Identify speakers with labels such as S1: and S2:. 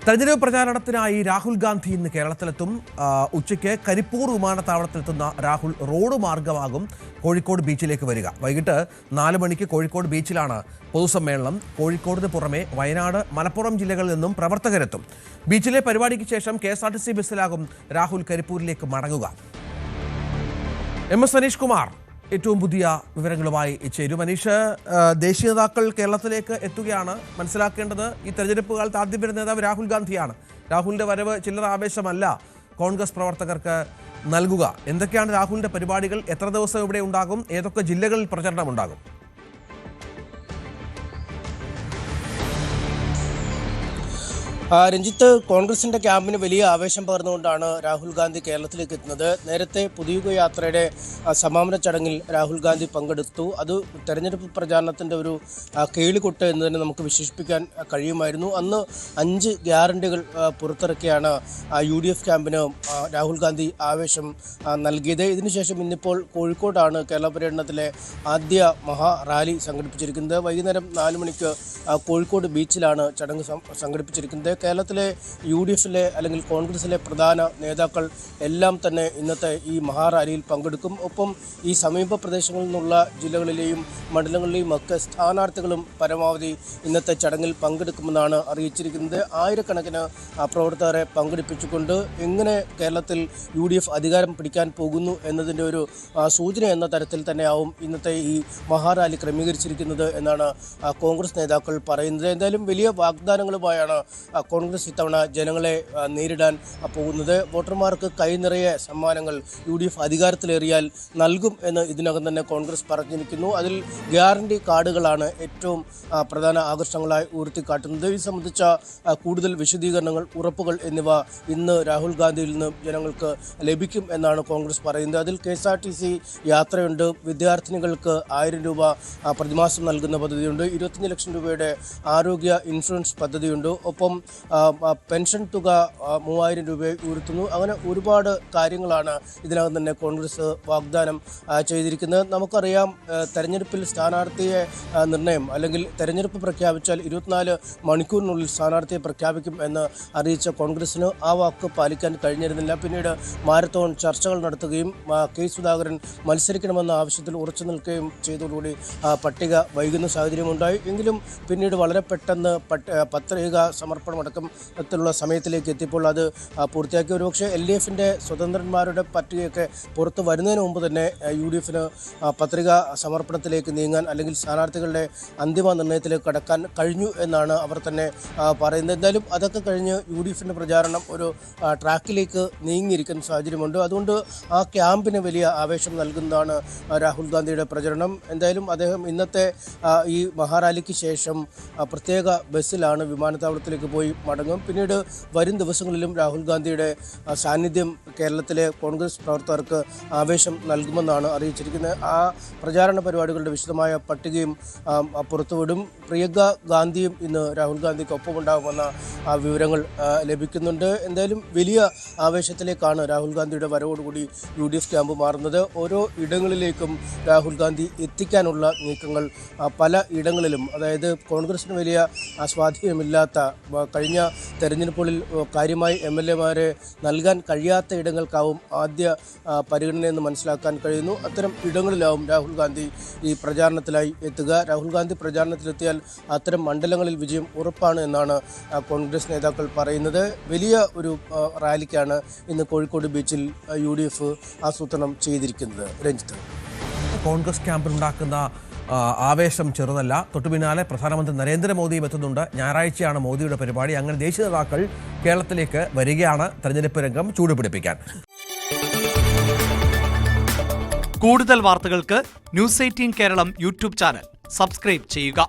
S1: തെരഞ്ഞെടുപ്പ് പ്രചാരണത്തിനായി രാഹുൽ ഗാന്ധി ഇന്ന് കേരളത്തിലെത്തും. ഉച്ചയ്ക്ക് കരിപ്പൂർ വിമാനത്താവളത്തിലെത്തുന്ന രാഹുൽ റോഡ് മാർഗമാകും കോഴിക്കോട് ബീച്ചിലേക്ക് വരിക. വൈകിട്ട് 4 മണിക്ക് കോഴിക്കോട് ബീച്ചിലാണ് പൊതുസമ്മേളനം. കോഴിക്കോടിന് പുറമെ വയനാട്, മലപ്പുറം ജില്ലകളിൽ നിന്നും പ്രവർത്തകരെത്തും. ബീച്ചിലെ പരിപാടിക്ക് ശേഷം KSRTC ബസ്സിലാകും രാഹുൽ കരിപ്പൂരിലേക്ക് മടങ്ങുക. MS അനീഷ് കുമാർ ഏറ്റവും പുതിയ വിവരങ്ങളുമായി ചേരും. അനീഷ്, ദേശീയ നേതാക്കൾ കേരളത്തിലേക്ക് എത്തുകയാണ്. മനസ്സിലാക്കേണ്ടത്, ഈ തെരഞ്ഞെടുപ്പ് കാലത്ത് ആദ്യം വരുന്ന നേതാവ് രാഹുൽ ഗാന്ധിയാണ്. രാഹുലിന്റെ വരവ് ചില്ലറ ആവേശമല്ല കോൺഗ്രസ് പ്രവർത്തകർക്ക് നൽകുക. എന്തൊക്കെയാണ് രാഹുലിന്റെ പരിപാടികൾ? എത്ര ദിവസം ഇവിടെ ഉണ്ടാകും? ഏതൊക്കെ ജില്ലകളിൽ പ്രചരണം ഉണ്ടാകും?
S2: രഞ്ജിത്ത്, കോൺഗ്രസിന്റെ ക്യാമ്പിന് വലിയ ആവേശം പകർന്നുകൊണ്ടാണ് രാഹുൽ ഗാന്ധി കേരളത്തിലേക്ക് എത്തുന്നത്. നേരത്തെ പുതുയുഗ യാത്രയുടെ സമാപന ചടങ്ങിൽ രാഹുൽ ഗാന്ധി പങ്കെടുത്തു. അത് തെരഞ്ഞെടുപ്പ് പ്രചാരണത്തിന്റെ ഒരു കേളികൊട്ട് എന്ന് തന്നെ നമുക്ക് വിശേഷിപ്പിക്കാൻ കഴിയുമായിരുന്നു. അന്ന് 5 ഗ്യാരണ്ടികൾ പുറത്തിറക്കിയാണ് UDF ക്യാമ്പിന് രാഹുൽ ഗാന്ധി ആവേശം നൽകിയത്. ഇതിനുശേഷം ഇന്നിപ്പോൾ കോഴിക്കോടാണ് കേരള പര്യടനത്തിലെ ആദ്യ മഹാ റാലി സംഘടിപ്പിച്ചിരിക്കുന്നത്. വൈകുന്നേരം 4 മണിക്ക് കോഴിക്കോട് ബീച്ചിലാണ് ചടങ്ങ് സംഘടിപ്പിച്ചിരിക്കുന്നത്. കേരളത്തിലെ UDFിലെ അല്ലെങ്കിൽ കോൺഗ്രസിലെ പ്രധാന നേതാക്കൾ എല്ലാം തന്നെ ഇന്നത്തെ ഈ മഹാറാലിയിൽ പങ്കെടുക്കും. ഒപ്പം ഈ സമീപ പ്രദേശങ്ങളിൽ നിന്നുള്ള ജില്ലകളിലെയും മണ്ഡലങ്ങളിലെയും ഒക്കെ സ്ഥാനാർത്ഥികളും പരമാവധി ഇന്നത്തെ ചടങ്ങിൽ പങ്കെടുക്കുമെന്നാണ് അറിയിച്ചിരിക്കുന്നത്. ആയിരക്കണക്കിന് പ്രവർത്തകരെ പങ്കെടുപ്പിച്ചുകൊണ്ട് എങ്ങനെ കേരളത്തിൽ UDF അധികാരം പിടിക്കാൻ പോകുന്നു എന്നതിൻ്റെ ഒരു സൂചന എന്ന തരത്തിൽ തന്നെയാവും ഇന്നത്തെ ഈ മഹാറാലി ക്രമീകരിച്ചിരിക്കുന്നത് എന്നാണ് കോൺഗ്രസ് നേതാക്കൾ പറയുന്നത്. എന്തായാലും വലിയ വാഗ്ദാനങ്ങളുമായാണ് കോൺഗ്രസ് ഇത്തവണ ജനങ്ങളെ നേരിടാൻ പോകുന്നത്. വോട്ടർമാർക്ക് കൈനിറയെ സമ്മാനങ്ങൾ UDF അധികാരത്തിലേറിയാൽ നൽകും എന്ന് ഇതിനകം തന്നെ കോൺഗ്രസ് പറഞ്ഞിരിക്കുന്നു. അതിൽ ഗ്യാരണ്ടി കാർഡുകളാണ് ഏറ്റവും പ്രധാന ആകർഷണങ്ങളായി ഉയർത്തിക്കാട്ടുന്നത്. ഇത് സംബന്ധിച്ച കൂടുതൽ വിശദീകരണങ്ങൾ, ഉറപ്പുകൾ എന്നിവ ഇന്ന് രാഹുൽ ഗാന്ധിയിൽ നിന്ന് ജനങ്ങൾക്ക് ലഭിക്കും എന്നാണ് കോൺഗ്രസ് പറയുന്നത്. അതിൽ KSRTC യാത്രയുണ്ട്, വിദ്യാർത്ഥിനികൾക്ക് 1000 രൂപ പ്രതിമാസം നൽകുന്ന പദ്ധതിയുണ്ട്, 25 ലക്ഷം രൂപയുടെ ആരോഗ്യ ഇൻഷുറൻസ് പദ്ധതിയുണ്ട്, ഒപ്പം പെൻഷൻ തുക 3000 രൂപ ഉയർത്തുന്നു. അങ്ങനെ ഒരുപാട് കാര്യങ്ങളാണ് ഇതിനകം തന്നെ കോൺഗ്രസ് വാഗ്ദാനം ചെയ്തിരിക്കുന്നത്. നമുക്കറിയാം, തെരഞ്ഞെടുപ്പിൽ സ്ഥാനാർത്ഥിയെ നിർണയം അല്ലെങ്കിൽ തെരഞ്ഞെടുപ്പ് പ്രഖ്യാപിച്ചാൽ 24 മണിക്കൂറിനുള്ളിൽ സ്ഥാനാർത്ഥിയെ പ്രഖ്യാപിക്കും എന്ന് അറിയിച്ച കോൺഗ്രസിന് ആ വാക്ക് പാലിക്കാൻ കഴിഞ്ഞിരുന്നില്ല. പിന്നീട് മാരത്തോൺ ചർച്ചകൾ നടത്തുകയും K സുധാകരൻ മത്സരിക്കണമെന്ന ആവശ്യത്തിൽ ഉറച്ചു നിൽക്കുകയും ചെയ്തതോടുകൂടി പട്ടിക വൈകുന്ന സാഹചര്യമുണ്ടായി. എങ്കിലും പിന്നീട് വളരെ പെട്ടെന്ന് പത്രിക സമർപ്പണമടക്കത്തിലുള്ള സമയത്തിലേക്ക് എത്തിയപ്പോൾ അത് പൂർത്തിയാക്കി. ഒരുപക്ഷെ LDFിൻ്റെ സ്വതന്ത്രന്മാരുടെ പട്ടികയൊക്കെ പുറത്ത് വരുന്നതിന് മുമ്പ് തന്നെ UDFിന് പത്രിക സമർപ്പണത്തിലേക്ക് നീങ്ങാൻ അല്ലെങ്കിൽ സ്ഥാനാർത്ഥികളുടെ അന്തിമ നിർണ്ണയത്തിലേക്ക് കടക്കാൻ കഴിഞ്ഞു എന്നാണ് അവർ തന്നെ പറയുന്നത്. എന്തായാലും അതൊക്കെ കഴിഞ്ഞ് UDFിൻ്റെ പ്രചാരണം ഒരു ട്രാക്കിലേക്ക് നീങ്ങിയിരിക്കുന്ന സാഹചര്യമുണ്ട്. അതുകൊണ്ട് ആ ക്യാമ്പിന് വലിയ ആവേശം നൽകുന്നതാണ് രാഹുൽ ഗാന്ധിയുടെ പ്രചരണം. എന്തായാലും അദ്ദേഹം ഇന്നത്തെ ഈ മഹാറാലിക്ക് ശേഷം പ്രത്യേക ബസ്സിലാണ് വിമാനത്താവളത്തിലേക്ക് പോയി മടങ്ങും. പിന്നീട് വരും ദിവസങ്ങളിലും രാഹുൽ ഗാന്ധിയുടെ സാന്നിധ്യം കേരളത്തിലെ കോൺഗ്രസ് പ്രവർത്തകർക്ക് ആവേശം നൽകുമെന്നാണ് അറിയിച്ചിരിക്കുന്നത്. ആ പ്രചാരണ പരിപാടികളുടെ വിശദമായ പട്ടികയും പുറത്തുവിടും. പ്രിയങ്ക ഗാന്ധിയും ഇന്ന് രാഹുൽ ഗാന്ധിക്ക് ഒപ്പമുണ്ടാകുമെന്ന വിവരങ്ങൾ ലഭിക്കുന്നുണ്ട്. എന്തായാലും വലിയ ആവേശത്തിലേക്കാണ് രാഹുൽ ഗാന്ധിയുടെ വരവോടുകൂടി UDF ക്യാമ്പ് മാറുന്നത്. ഓരോ ഇടങ്ങളിലേക്കും രാഹുൽ ഗാന്ധി എത്തിക്കാനുള്ള നീക്കങ്ങൾ പല ഇടങ്ങളിലും, അതായത് കോൺഗ്രസിന് വലിയ സ്വാധീനമില്ലാത്ത, കഴിഞ്ഞ തെരഞ്ഞെടുപ്പുകളിൽ കാര്യമായി MLAമാരെ നൽകാൻ കഴിയാത്ത ഇടങ്ങൾക്കാവും ആദ്യ പരിഗണനയെന്ന് മനസ്സിലാക്കാൻ കഴിയുന്നു. അത്തരം ഇടങ്ങളിലാവും രാഹുൽ ഗാന്ധി ഈ പ്രചാരണത്തിലായി എത്തുക. രാഹുൽ ഗാന്ധി പ്രചാരണത്തിലെത്തിയാൽ അത്തരം മണ്ഡലങ്ങളിൽ വിജയം ഉറപ്പാണ് എന്നാണ് കോൺഗ്രസ് നേതാക്കൾ പറയുന്നത്. വലിയ ഒരു റാലിക്കാണ് ഇന്ന് കോഴിക്കോട് ബീച്ചിൽ UDF ആസൂത്രണം ചെയ്തിരിക്കുന്നത്. രഞ്ജിത്ത്,
S1: കോൺഗ്രസ് ക്യാമ്പിലുണ്ടാക്കുന്ന ആവേശം ചെറുതല്ല. തൊട്ടുപിന്നാലെ പ്രധാനമന്ത്രി നരേന്ദ്രമോദിയും എത്തുന്നുണ്ട്. ഞായറാഴ്ചയാണ് മോദിയുടെ പരിപാടി. അങ്ങനെ ദേശീയ നേതാക്കൾ കേരളത്തിലേക്ക് വരികയാണ് തെരഞ്ഞെടുപ്പ് രംഗം ചൂടുപിടിപ്പിക്കാൻ.
S3: കൂടുതൽ വാർത്തകൾക്ക് News 18 Keralam YouTube channel subscribe ചെയ്യുക.